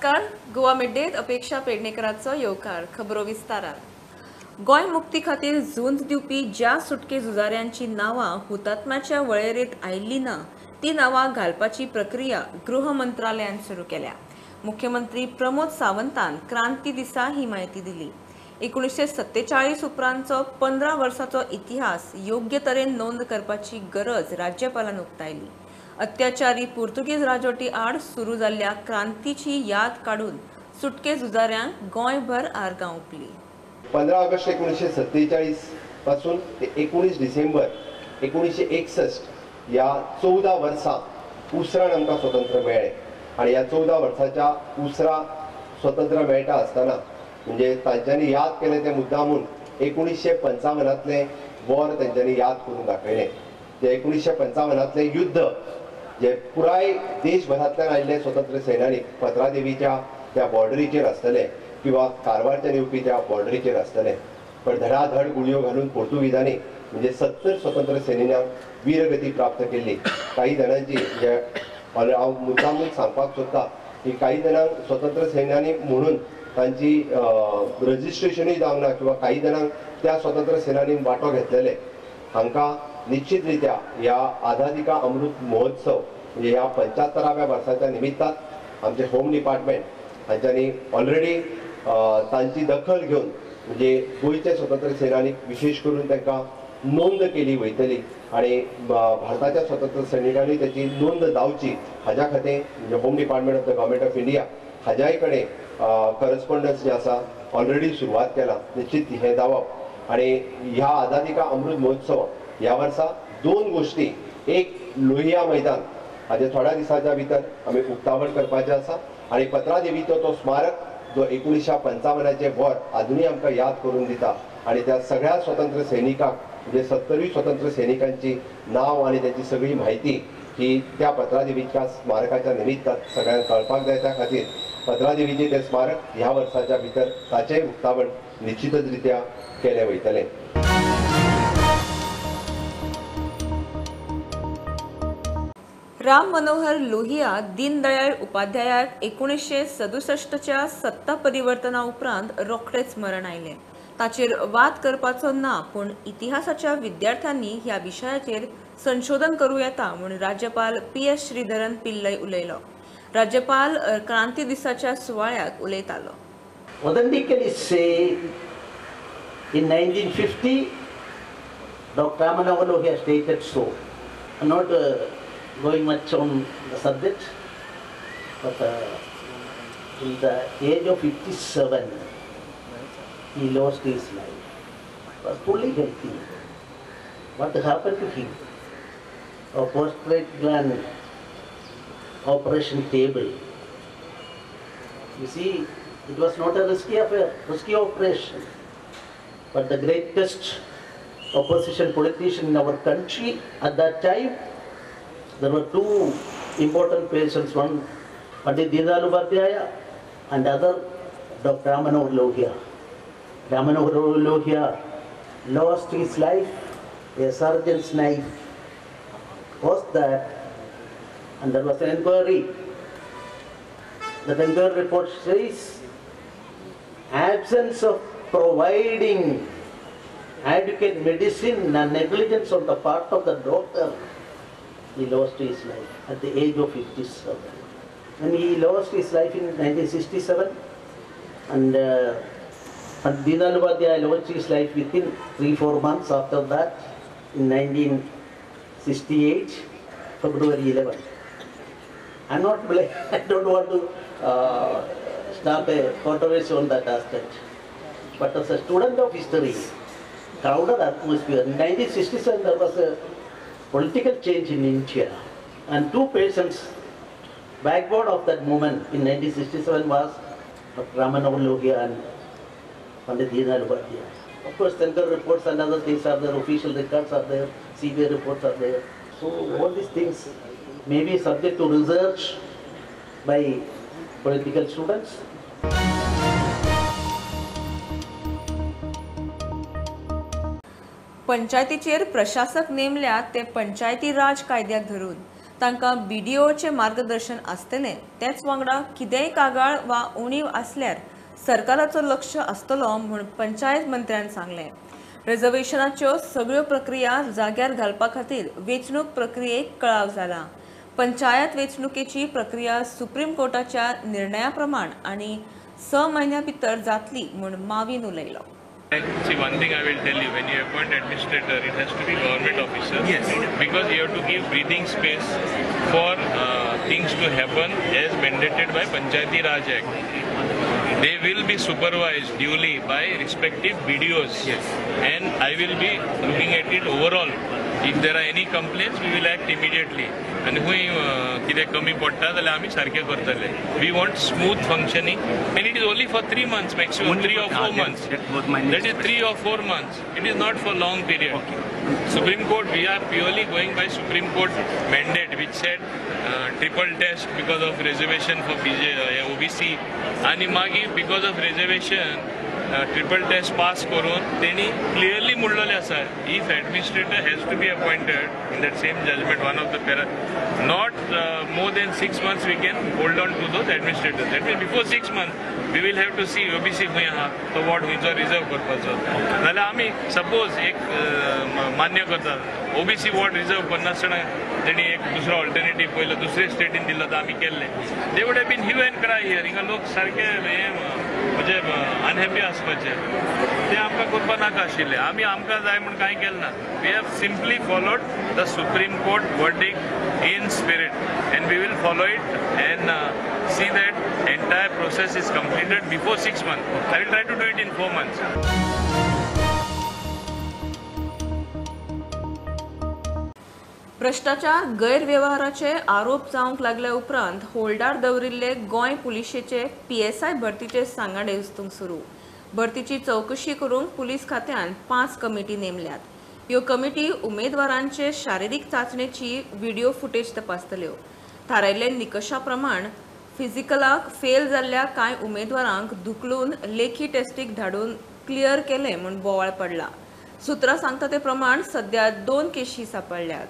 नमस्कार. गोवा मिड्डेत अपेक्षा पेडणेकरांचो येवकार. खबरो विस्तारात. गोंय मुक्ती खातीर झुंज दिवपी ज्या सुटके झुजाऱ्यांची नावां हुतात्म्याच्या वळेरेंत आयिल्लीं ना ती नावां घालपाची प्रक्रिया गृह मंत्रालयान सुरू केल्या. मुख्यमंत्री प्रमोद सावंतान क्रांती दिसा ही माहिती दिली. 1947 उपरांतचो 15 वर्सांचो इतिहास योग्य तरेन नोंद करपाची गरज राज्यपालान उक्तायली. अत्याचारी पुर्तुगेज राजवटी आड सुरू जाल्ल्या क्रांतीची याद काढून सुटके झुजाऱ्यांक गोंयभर आर्गां ओंपली. 15 ऑगस्ट 1947 पासून ते 19 डिसेंबर 1961 या 14 वर्सां उसरान आमकां स्वतंत्र मेळ्ळें. आणि ह्या 14 वर्साच्या उसरा स्वतंत्र मेळटा आसतना म्हणजे तांच्यांनी याद केलें तें मुद्दामून 1955तलें वॉर तांच्यांनी याद करून दाखयलें. जे 1955तलें युद्ध जे पुराय देशभरांतल्यान आयिल्ले स्वतंत्र सैनिक पत्रादेवीच्या त्या बॉर्डरीचेर आसतले किंवा कारवारच्यान येवपी त्या बॉर्डरीचेर आसतले, पण धडाधड गुळयो घालून पोर्तुगीजांनी म्हणजे 70 स्वतंत्र सैनिकांक वीरगती प्राप्त केल्ली. काही जाणांची जे हांव मुद्दामून सांगपाक सोदतां की काही जाणांक स्वतंत्र सैन्यांनी म्हणून तांची रजिस्ट्रेशनूय जावंक ना किंवा काही जाणांक त्या स्वतंत्र सेनानी वांटो घेतलेले. हांकां निश्चित रित्या ह्या आझादी का अमृत महोत्सव म्हणजे ह्या 75व्या वर्साच्या निमित्तान आमचे होम डिपार्टमेंट हांच्यांनी ऑलरेडी तांची दखल घेवन म्हणजे गोंयचे स्वतंत्र सैनिक विशेष करून तांकां नोंद केली वयतली आणि भारताच्या स्वतंत्र सैनिकांनी त्याची नोंद जावची हाज्या खातीर म्हणजे home department of the government of India हाज्याय कडेन करस्पॉन्डन्स जे आसा ऑलरेडी सुरवात केला. निश्चित हें जावप आणि ह्या आझादी का अमृत महोत्सव ह्या वर्सा दोन गोष्टी, एक लोहिया मैदान हाजे थोड्या दिसाच्या भितर आमी उक्तावण करपाचें आसा आणि पत्रादेवीचो तो स्मारक जो 1955चे वॉर अजूनही आमकां याद करून दिता आणि त्या सगळ्या स्वतंत्र सैनिकांक म्हणजे 70 स्वतंत्र सैनिकांची नाव आणि त्याची सगळी माहिती ही त्या पत्रादेवीच्या स्मारकाच्या निमित्तान सगळ्यांक कळपाक जाय. त्या खातीर पत्रादेवीचे ते स्मारक ह्या वर्साच्या भितर ताचें उक्तावण निश्चितच रित्या केलें वयतलें. राम मनोहर लोहिया दीनदयाळ उपाध्यायाक 1967च्या सत्ता परिवर्तना उपरांत रोखडेच मरण आयलें. ताचेर वाद करपाचो ना, पूण इतिहासाच्या विद्यार्थ्यांनी ह्या विशयाचेर संशोधन करूं येता म्हूण राज्यपाल PS श्रीधरन पिल्लय उलयलो. राज्यपाल क्रांती दिसाच्या सुवाळ्याक उलयतालो. Authentically say in 1950 Dr. Ram Manohar Lohia stated so. I'm not going much on the subject, but in the age of 57 he lost his life. He was fully healthy. What happened to him? A prostate gland operation table. You see, it was not a risky affair, risky operation. But the greatest opposition politician in our country at that time, there were two important patients, one Pandit Deendayal Upadhyaya and other Dr. Ram Manohar Lohia. Ram Manohar Lohia lost his life. A surgeon's knife was that, and there was an inquiry. The inquiry report says absence of providing adequate medicine and negligence on the part of the doctor, he lost his life at the age of 57. And he lost his life in 1967, and Deendayal Upadhyaya lost his life within 3-4 months after that in 1968, February 11. I don't want to start a controversy on that aspect. But as a student of history, crowded atmosphere, in 1967 there was a political change in India, and two persons, backbone of that movement in 1967 was Dr. Ram Manohar Lohia and Pandit Deendayal Upadhyaya. Of course, Tengar reports and other things are there, official records are there, CBI reports are there. So all these things may be subject to research by political students. पंचायतीचेर प्रशासक नेमल्या ते पंचायती राज कायद्याक धरून तांकां BDOचे मार्गदर्शन आसतलें तेच वांगडा कितेंय कागाळ वा उणीव आसल्यार सरकाराचो लक्ष आसतलो म्हूण पंचायत मंत्र्यान सांगलें. रिझर्वेशनाच्यो सगळ्यो प्रक्रिया जाग्यार घालपा खातीर वेंचणूक प्रक्रियेक कळाव जाला. पंचायत वेंचणुकेची प्रक्रिया सुप्रीम कोर्टाच्या निर्णया प्रमाण आनी 6 म्हयन्यां भितर जातली म्हूण मावीन उलयलो. See, one thing I will tell you, when you appoint administrator, it has to be government officer. Yes. Because you have to give breathing space for things to happen as mandated by Panchayati Raj Act. They will be supervised duly by respective BDOs. Yes. And I will be looking at it overall. If there are any complaints, we will act immediately. And कितें कमी पडटा जाल्यार आमी सारकें करतले. We want smooth functioning, and it is only for 3 months, maximum 3 or 4 months. That is 3 or 4 months. It is not for long period. Okay. Supreme Court, we are purely going by Supreme Court mandate, which said triple test because of reservation for OBC, and मागीर because of reservation triple test pass करून तेणी clearly म्हणलेलें आसा, if administrator has to be appointed in that same judgement, one of the para, not more than 6 months we can hold on to those administrators. That means before 6 months we will have to see OBC खंय आहा तो what खंयचो reserve करपाचो. जाल्यार आमी suppose एक मान्य करतात OBC वॉट रिजर्व करनासतना तेणी एक दुसरो ऑल्टरनेटीव पयलो दुसरे स्टेटीन दिलो तर आमी केल्ले. They would have been hue and cry here. हिंगा लोक सारके हे म्हणजे अनहॅपी आसपाचे, ते आमकां करपा नाका आशिल्लें. आमकां जाय म्हूण कांय केलें ना. We have simply followed the supreme court verdict in spirit, and we will follow it and see that entire process is completed before 6 months. I will try to do it in 4 months. भ्रष्टाचार गैरव्यवहाराचे आरोप जावंक लागल्या उपरांत holder दवरिल्ले Goa पुलिशेचे PSI भरतीचे सांगाडे हुस्तूंक सुरू. भरतीची चवकशी करूंक पुलीस खात्यान 5 कमिटी नेमल्यात. ह्यो कमिटी उमेदवारांचे शारिरीक चाचणेची व्हिडिओ फुटेज तपासतल्यो. थारायल्ले निकशा प्रमाण फिजिकलाक फेल जाल्ल्या कांय उमेदवारांक धुकलून लेखी टेस्टीक धाडून क्लियर केले म्हूण बोवाळ पडला. सुत्रां सांगता ते प्रमाण सध्या 2 Keshi सांपडल्यात.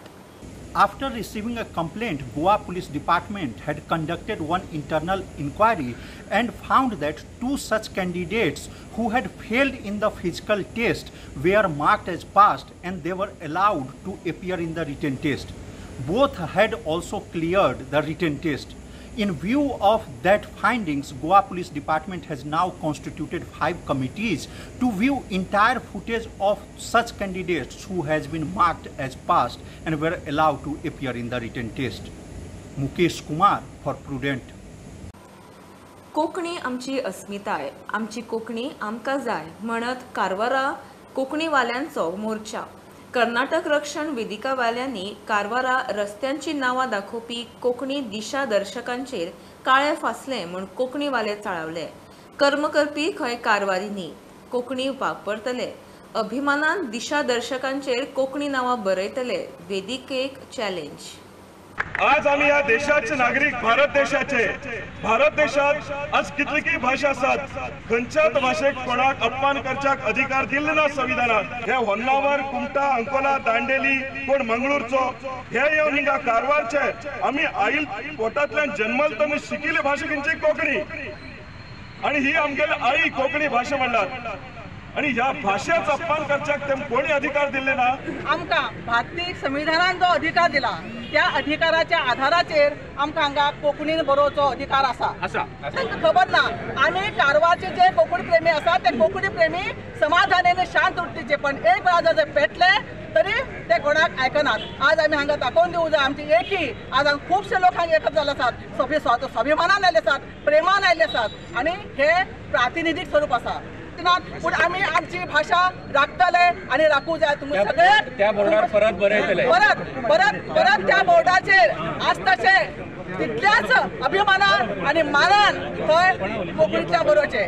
After receiving a complaint, Goa Police Department had conducted one internal inquiry and found that 2 such candidates who had failed in the physical test were marked as passed and they were allowed to appear in the written test. Both had also cleared the written test. In view of that findings, Goa Police Department has now constituted 5 committees to view entire footage of such candidates who has been marked as passed and were allowed to appear in the written test. Mukesh Kumar for Prudent. Konkani आमची अस्मिताय, आमची कोंकणी आमकां जाय म्हणत कारवारा कोंकणीवाल्यांचो मोर्चा. कर्नाटक रक्षण वेदिका वाल्यांनी कारवारा रस्त्यांची नावां दाखोवपी कोंकणी दिशा दर्शकांचेर काळे फासले म्हूण कोंकणी वाले चाळवले. कर्म करपी खंय कारवारी न्ही, कोंकणी वापरतले. अभिमानान दिशा दर्शकांचेर कोंकणी नावां बरयतले. वेदिकेक चॅलेंज. आज आम्ही या देशाचे नागरिक, भारत देशात आज कितलीकी भाषा आसात. खंयच्याच भाषेक कोणाक अपमान करच्याक अधिकार दिल्ले ना संविधानात. हे होन्नावर, कुमटा, अंकोला, दांडेली, कोण मंगळूरचो हे येवन हिंगा कारवारचे आम्ही आईल पोटांतल्यान जन्मल तेन्ना शिकिल्ली भाषा खंयची कोंकणी, आणि ही आमगेली आई कोंकणी भाषा म्हणटात. आणि ह्या भाषेचा अपमान करच्याक तेम कोणी अधिकार दिल्ले ना. आमकां भारतीय संविधानान जो अधिकार दिला त्या अधिकाराच्या आधाराचेर आमकां हांगा कोंकणीन बरोवचो अधिकार आसा. तांकां खबर ना आमी कारवारचे जे कोंकणी प्रेमी आसा ते कोंकणी प्रेमी समाधानान शांत उरचे, पण एक वेळा जर पेटले तरी ते कोणाक आयकनात. आज आमी हांगा दाखोवन दिवूं जाय आमची एकी. आज खुबशे लोक हांगा एकत्र जाले आसात, स्वाभिमानान आयले आसात, प्रेमान आयले आसात, आणि हे प्रातिनिधीक स्वरूप आसा. पूण आमी आमची भाषा राखतले आणि राखूं जाय. तुमी सगळे त्या बोर्डार परत बरयतले, परत त्या बोर्डाचेर आज तशे तितल्याच अभिमानान आणि मानान थंय कोंकणीतल्या बरोवचे.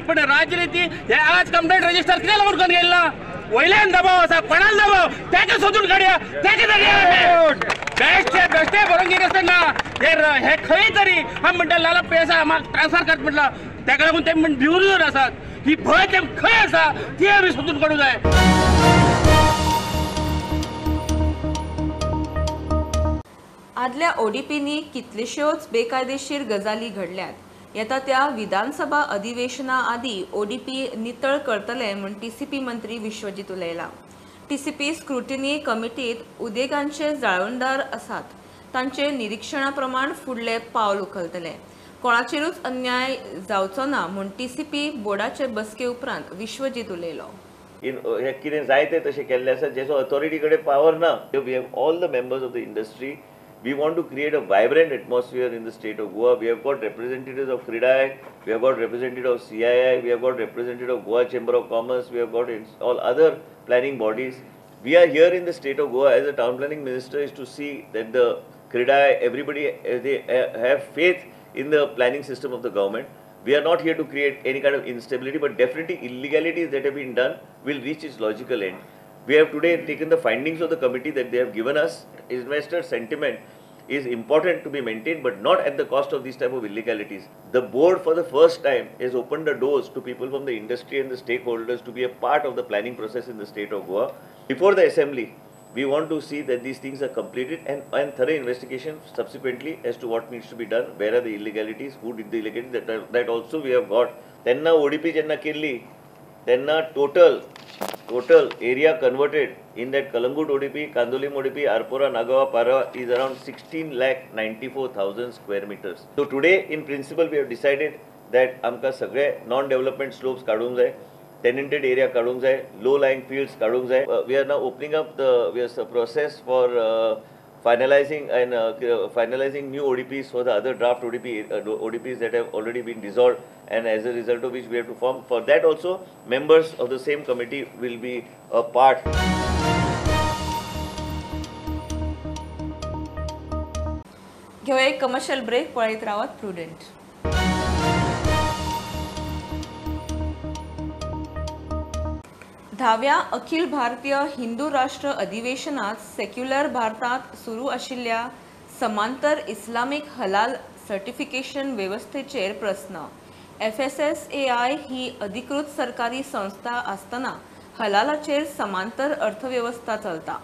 पण राजनीती हे आज कंप्लेंट रजिस्टर कित्याक लागून करून गेले ना. वयल्यान दबाव आसा, कोणाल दबाव तेका सोदून काडया, तेका धरया. बेश्टे बरोवन गेले आसतना हे खंय तरी आमी म्हणटा लाला पैसा म्हाका ट्रान्सफर कर म्हटला, तेका लागून ते भिवून आसात. ही भंय तेम खंय आसा ती आमी सोदून काडूं जाय. आदल्या ओडीपींनी कितल्योश्योच बेकायदेशीर गजाली घडल्यात. येता त्या विधानसभा अधिवेशना आदी ओडीपी नितळ करतले म्हूण टीसीपी मंत्री विश्वजीत उलयला. टीसीपी स्क्रुटिनी कमिटीत उदेगांचे जाळवणदार आसात. तांचे निरीक्षणा प्रमाण फुडले पावल उखलतले. कोणाचेरूच अन्याय जावचो ना म्हूण टीसीपी बोर्डाचे बसके उपरांत विश्वजीत उलयलो. हे कितें जाय तें तशें केल्लें आसा जेचो अथॉरिटी कडेन पावर ना. We have all the members of the industry. We want to create a vibrant atmosphere in the state of Goa. We have got representatives of CRIDAI, we have got representatives of CII, we have got representatives of Goa Chamber of Commerce, we have got all other planning bodies. We are here in the state of Goa as a town planning minister is to see that the CRIDAI, everybody, they have faith in the planning system of the government. We are not here to create any kind of instability, but definitely illegalities that have been done will reach its logical end. We have today taken the findings of the committee that they have given us. Investor sentiment is important to be maintained, but not at the cost of these type of illegalities. The board for the first time has opened the doors to people from the industry and the stakeholders to be a part of the planning process in the state of Goa. Before the assembly, we want to see that these things are completed and thorough investigation subsequently as to what needs to be done, where are the illegalities, who did the illegalities, that also we have got. Tenna ODP jenna kelli, tenna total area converted in that Kalangut ODP, Kandolim ODP, Arpora, Nagawa, Para is around 16,94,000 square meters. So today in principle we have decided that amka sagre non-development slopes kadung jay, tenanted area kadung jay, low-lying fields kadung jay. We are now opening up the process for finalizing new ODPs for the other draft ODPs that have already been dissolved, and as a result of which we have to form. For that also, members of the same committee will be a part. घेऊया एक commercial break. पळयत Rawat prudent. धाव्या Akhil Bharatiya Hindu राष्ट्र अधिवेशनात secular भारतात सुरू आशिल्ल्या समांतर Islamic हलाल सर्टिफिकेशन व्यवस्थेचेर प्रस्न. FSSAI ही अधिकृत सरकारी संस्था आसतना हलालाचेर समांतर अर्थव्यवस्था चलता.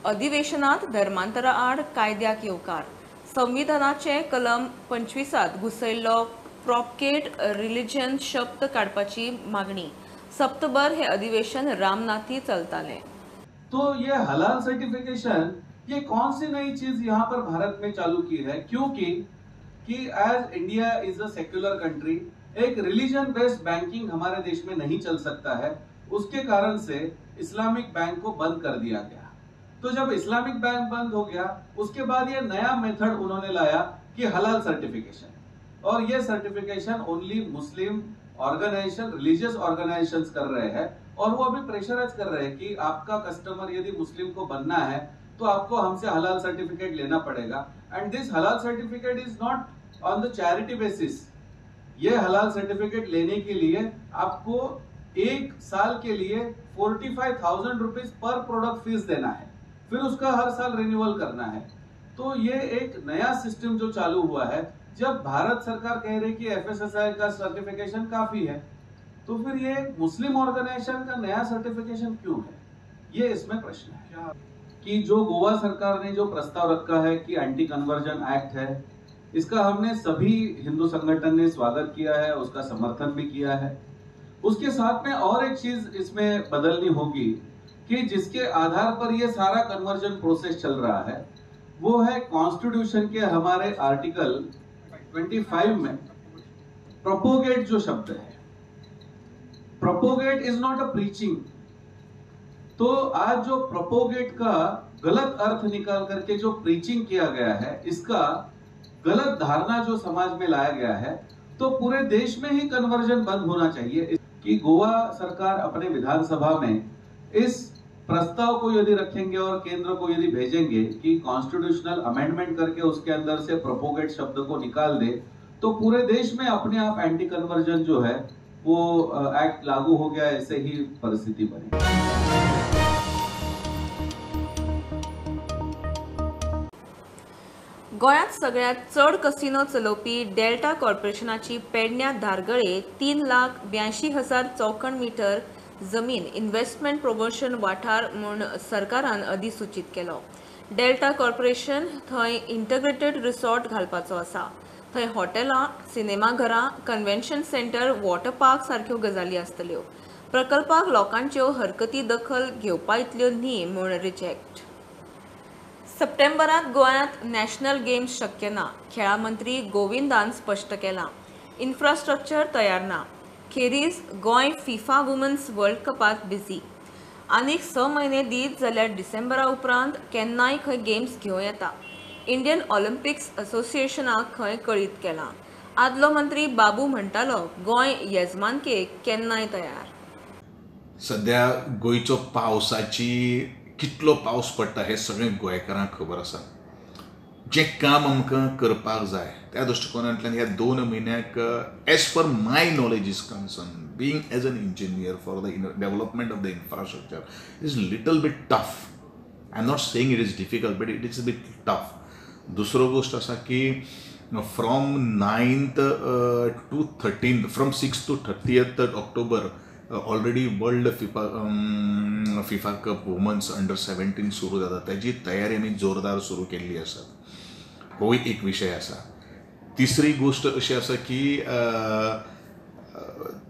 अधिवेशनात धर्मांतरा आड कायद्याक येवकार. संविधानाचे कलम 25 घुसयल्लो प्रोपगेट रिलिजन शब्द काडपाची मागणी. सप्तबर हे अधिवेशन रामनाथी चलताले. तो ये हलाल सर्टिफिकेशन ये कौन सी नई चीज यहाँ पर भारत में चालू की है, क्योंकि as India is a secular country, एक रिलीजन बेस्ड बैंकिंग हमारे देश में नहीं चल सकता है. उसके कारण से इस्लामिक बैंक को बंद कर दिया गया. तो जब इस्लामिक बैंक बंद हो गया, उसके बाद ये नया मेथड उन्होंने लाया कि हलाल सर्टिफिकेशन, और ये certification only Muslim organisation, religious organisations कर रहे हैं, और वो अभी प्रेशराइज कर रहे हैं कि आपका कस्टमर यदि मुस्लिम को बनना है तो आपको हमसे हलाल सर्टिफिकेट लेना पड़ेगा. एंड दिस हलाल certificate is not on the charity basis. ये हलाल सर्टिफिकेट लेने के लिए आपको एक साल के लिए 45,000 रुपीज पर प्रोडक्ट फीस देना है, फिर उसका हर साल रिन्यूअल करना है. तो ये एक नया सिस्टम जो चालू हुआ है. जब भारत सरकार कह रही कि FSSAI का सर्टिफिकेशन काफी है, तो फिर ये मुस्लिम ऑर्गेनाइजेशन का नया सर्टिफिकेशन क्यों है, ये इसमें प्रश्न है. कि जो गोवा सरकार ने जो प्रस्ताव रखा है कि एंटी कन्वर्जन एक्ट है, इसका हमने सभी हिंदू संगठन ने स्वागत किया है, उसका समर्थन भी किया है. उसके साथ में और एक चीज इसमें बदलनी होगी कि जिसके आधार पर ये सारा कन्वर्जन प्रोसेस चल रहा है, वो है कॉन्स्टिट्यूशन के हमारे आर्टिकल 25 में प्रोपोगेट जो शब्द है. Propagate is not a preaching. तो आज जो प्रोपोगेट का गलत अर्थ निकाल करके जो प्रीचिंग किया गया है, इसका गलत धारणा जो समाज में लाया गया है, तो पूरे देश में ही कन्वर्जन बंद होना चाहिए. कि गोवा सरकार अपने विधानसभा में इस प्रस्ताव को यदि रखेंगे और केंद्र को यदि भेजेंगे कि कॉन्स्टिट्यूशनल अमेंडमेंट करके उसके अंदर से प्रोपोगेट शब्द को निकाल दे, तो पूरे देश में अपने आप एंटी कन्वर्जन जो है वो एक्ट लागू हो गया, ऐसे ही परिस्थिती बने. गोंयांत सगळ्यात चड कसिनो चलोवपी डेल्टा कॉर्पोरेशनाची पेडण्या धारगळे 3,82,000 चौखण मीटर जमीन इन्व्हेस्टमेंट प्रमोशन वाठार म्हूण सरकारान अधिसूचित केलो. डेल्टा कॉर्पोरेशन थंय इंटग्रेटेड रिसॉर्ट घालपाचो आसा. थंय हॉटेलां, सिनेमाघरां, कन्व्हेन्शन सेंटर, वॉटर पार्क सारक्यो गजाली आसतल्यो. प्रकल्पाक लोकांच्यो हरकती दखल घेवपा इतल्यो न्ही म्हूण रिजेक्ट. सप्टेंबरांत गोंयांत नॅशनल गेम्स शक्य ना. खेळा मंत्री गोविंदान स्पश्ट केलां. इन्फ्रास्ट्रक्चर तयार ना. खेरीज गोंय फिफा वुमन्स वर्ल्ड कपात बिझी. आनीक 6 म्हयने दीत जाल्यार डिसेंबरा उपरांत केन्नाय खंय गेम्स घेवं येता. इंडियन ऑलिंपिक्स असोसिएशनाक खंय कळीत केलां. आदलो मंत्री बाबू म्हणटालो गोंय येजमानकेक केन्नाय तयार. सध्या गोंयचो पावसाची कितलो पावस पडटा हे सगळे गोंयकारांक खबर आसा. जें काम आमकां करपाक जाय त्या दृश्टिकोनांतल्यान ह्या 2 म्हयन्याक as per my knowledge is concern, being as an engineer for the development of the infrastructure is little bit tough. I am not saying it is difficult but it is bit tough. दुसरो गोष्ट आसा की from 9th to 13th, from 6th to 30th October already world FIFA cup women's under 17 सुरू जाता. त्याची तयारी आमी जोरदार सुरू केल्ली आसा. हो एक विशय आसा. तिसरी गोष्ट अशी आसा की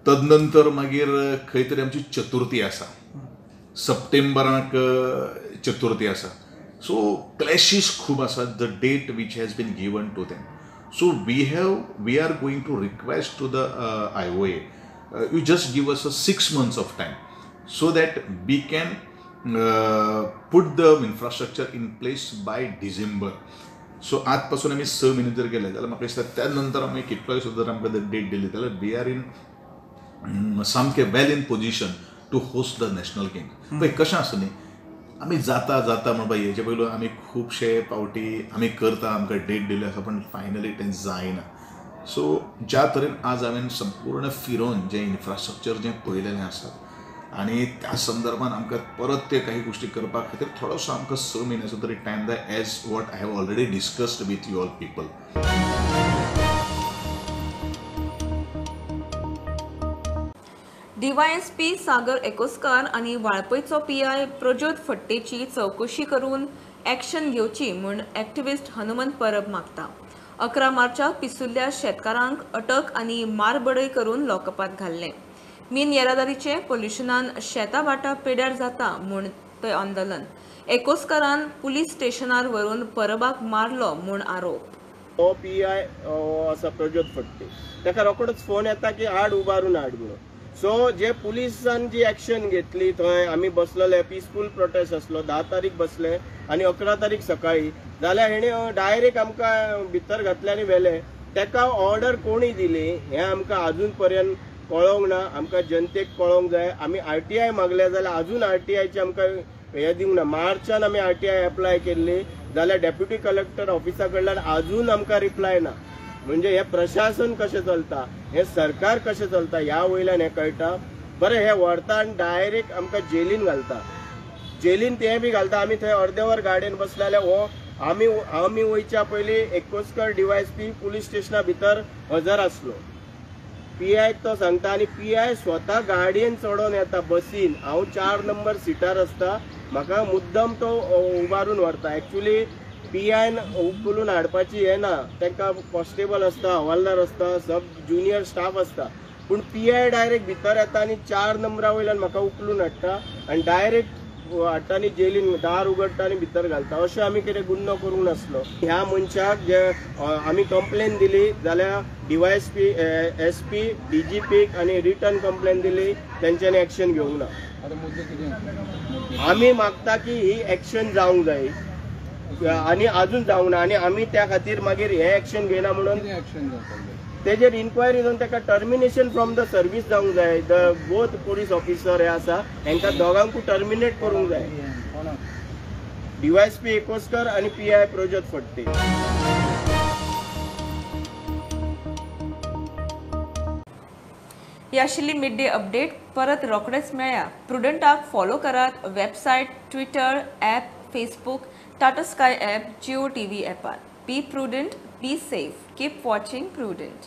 तदनंतर मागीर खंय तरी आमची चतुर्थी आसा. सप्टेंबराक चतुर्थी आसा. सो क्लॅशीस खूब आसात. The date which has been given to them. So we are going to request to the IOA, you just give us 6 months of time so that we can put the infrastructure in place by December. So आजपासून आम्ही 6 महिने जर गेले जाल्यार म्हाका दिसता त्यानंतर आमी कितलोय सुद्दां आमकां डेट दिली जाल्यार वी आर इन सामके well in position to host the national game. पळय कशें आसा न्ही, आमी जाता म्हणून बाय हेजे पयलू आमी खुबशे पावटी आमी करता, आमकां डेट दिली आसा पण फायनली तें जायना. सो ज्या तरेन आज हांवें संपूर्ण फिरोन जें इन्फ्रास्ट्रक्चर जें पळयलेलें आसा आनी त्या संदर्भान आमकां परत ते काही गोष्टी करपा खातीर थोडोसो आमकां 6 म्हयन्याचो तरी टायम जाय, as what I have already discussed with you all people. DYSP Sagar एकोस्कार आनी वाळपयचो PI प्रज्योत फट्टेची चवकशी करून ॲक्शन घेवची म्हूण एक्टिव्हिस्ट हनुमंत परब मागता. 11 मार्चाक पिसुल्ल्या शेतकारांक अटक आनी मारबडय करून लोकपात घाल्ले. मीन येरादारीचे पोल्युशनान शेतां वाटा पेड्यार जाता म्हूण थंय आंदोलन. एकोस्कारान पुलीस स्टेशनार व्हरून परबाक मारलो म्हूण आरोप. हो PI आसा प्रज्योत फट्टे, ताका रोखडोच फोन येता की हाड उबारून हाड म्हणून. सो जे पुलिसान जी ॲक्शन घेतली थंय आमी बसलेले, पीसफूल प्रोटेस्ट आसलो, 10 तारीख बसले आनी 11 तारीख सकाळी जाल्यार हेणे डायरेक्ट आमकां भितर घातले आनी व्हेले. ताका ऑर्डर कोणी दिली हें आमकां अजून पर्यंत कळोंक ना. आमकां जनतेक कळोंक जाय. आमी RTI मागले जाल्यार अजून RTIचे आमकां हें दिवंक ना. मार्चान आमी RTI एप्लाय केल्ली जाल्यार डेप्युटी कलेक्टर ऑफिसा कडल्यान अजून आमकां रिप्लाय ना. म्हणजे हे प्रशासन कशें चलता, हे सरकार कशें चलता ह्या वयल्यान हें कळटा. बरें, हे व्हरता आनी डायरेक्ट आमकां जेलीन घालता. जेलीन तें बी घालता. आमी थंय अर्दे वर गाडयेन बसले जाल्यार हो आमी वयच्या पयलीं एकोस्कर DYSP पुलीस स्टेशना भितर हजर आसलो. PI तो सांगता आनी PI स्वता गाडयेन चडोवन येता बसीन. हांव 4 नंबर सिटार आसता, म्हाका मुद्दम तो उबारून व्हरता. एक्चुली PIन उखलून हाडपाची हें ना, तांकां कॉन्स्टेबल आसता, हवालदार आसता, सब ज्युनियर स्टाफ आसता. पूण PI डायरेक्ट भितर येता आनी 4 नंबरा वयल्यान म्हाका उखलून हाडटा आनी डायरेक्ट हाडटा आनी जेलीन दार उगडटा आनी भितर घालता. अशें आमी कितें गुन्हो करूंक नासलो. ह्या मनशाक जे आमी कंप्लेन दिली जाल्यार DYSP, SP, DGPक आनी रिटर्न कंप्लेन दिली, तेंच्यांनी ॲक्शन घेवंक ना. आमी मागता की ही ॲक्शन जावंक जाय आनी अजून जावंक ना. आनी आमी त्या खातीर मागीर हे ॲक्शन घेयना म्हणून तेजेर इन्क्वायरी जावन ताका टर्मिनेशन फ्रॉम द सर्वीस जावंक जाय. द बोथ पुलीस ऑफिसर हे आसा हांकां दोगांकूय टर्मिनेट करूंक जाय. DYSP एकोस्कर आनी PI प्रज्योत फट्टे. ही आशिल्ली मिड डे अपडेट. परत रोखडेच मेळया. प्रुडंटाक फॉलो करात. Website, Twitter, app, Facebook, Tata Sky app, Jio TV ॲपार. Be Prudent, be safe. Keep watching prudent.